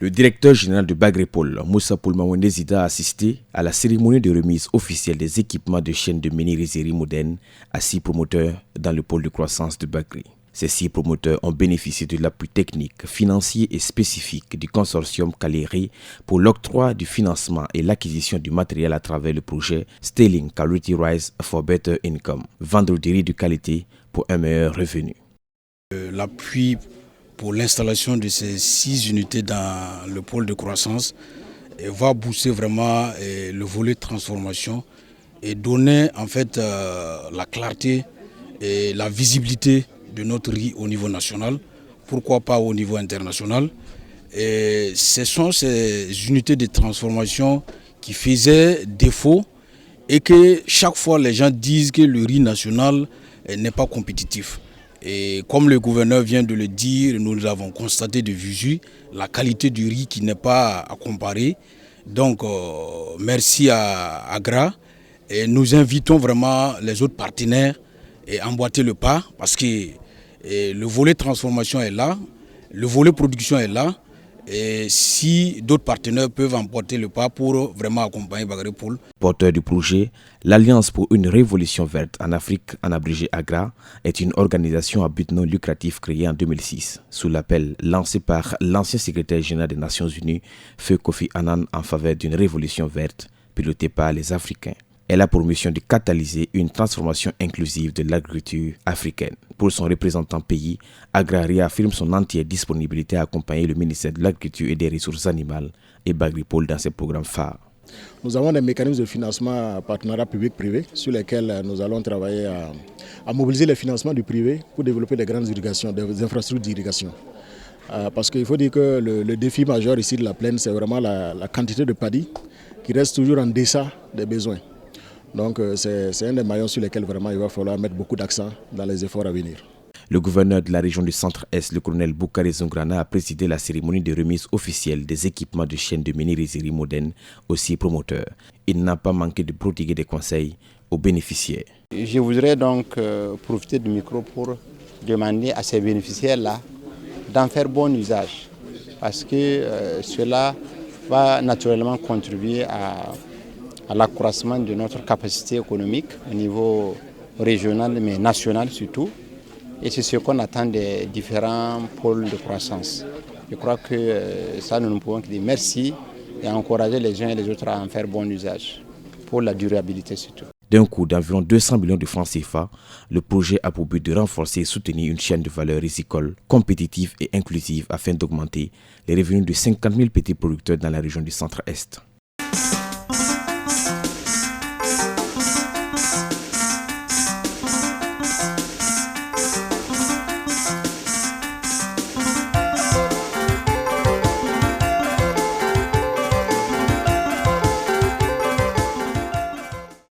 Le directeur général de Bagrépol, Moussa Poulmawende Zida, a assisté à la cérémonie de remise officielle des équipements de chaîne de menuiserie moderne à 6 promoteurs dans le pôle de croissance de Bagré. Ces 6 promoteurs ont bénéficié de l'appui technique, financier et spécifique du consortium Caléré pour l'octroi du financement et l'acquisition du matériel à travers le projet Sterling Quality Rise for Better Income, vendre du riz de qualité pour un meilleur revenu. L'appui pour l'installation de ces 6 unités dans le pôle de croissance va booster vraiment le volet transformation et donner en fait la clarté et la visibilité de notre riz au niveau national, pourquoi pas au niveau international. Et ce sont ces unités de transformation qui faisaient défaut et que chaque fois les gens disent que le riz national n'est pas compétitif. Et comme le gouverneur vient de le dire, nous avons constaté de visu la qualité du riz qui n'est pas à comparer. Donc merci à Agra et nous invitons vraiment les autres partenaires à emboîter le pas parce que le volet transformation est là, le volet production est là. Et si d'autres partenaires peuvent emporter le pas pour vraiment accompagner Bagrépol. Porteur du projet, l'Alliance pour une révolution verte en Afrique, en abrégé AGRA, est une organisation à but non lucratif créée en 2006, sous l'appel lancé par l'ancien secrétaire général des Nations Unies, Feu Kofi Annan, en faveur d'une révolution verte pilotée par les Africains. Elle a pour mission de catalyser une transformation inclusive de l'agriculture africaine. Pour son représentant pays, AGRA réaffirme son entière disponibilité à accompagner le ministère de l'Agriculture et des Ressources animales et Bagrépol dans ses programmes phares. Nous avons des mécanismes de financement partenariat public-privé sur lesquels nous allons travailler à mobiliser les financements du privé pour développer des grandes irrigations, des infrastructures d'irrigation. Parce qu'il faut dire que le défi majeur ici de la plaine, c'est vraiment la quantité de paddy qui reste toujours en deçà des besoins. Donc c'est un des maillons sur lesquels vraiment il va falloir mettre beaucoup d'accent dans les efforts à venir. Le gouverneur de la région du Centre-Est, le colonel Boukari Zungrana, a présidé la cérémonie de remise officielle des équipements de chaîne de menuiserie moderne aux 6 promoteurs. Il n'a pas manqué de prodiguer des conseils aux bénéficiaires. Je voudrais donc profiter du micro pour demander à ces bénéficiaires-là d'en faire bon usage parce que cela va naturellement contribuer à l'accroissement de notre capacité économique au niveau régional mais national surtout. Et c'est ce qu'on attend des différents pôles de croissance. Je crois que ça, nous ne pouvons que dire merci et encourager les uns et les autres à en faire bon usage pour la durabilité surtout. D'un coût d'environ 200 millions de francs CFA, le projet a pour but de renforcer et soutenir une chaîne de valeur risicole compétitive et inclusive afin d'augmenter les revenus de 50 000 petits producteurs dans la région du Centre-Est.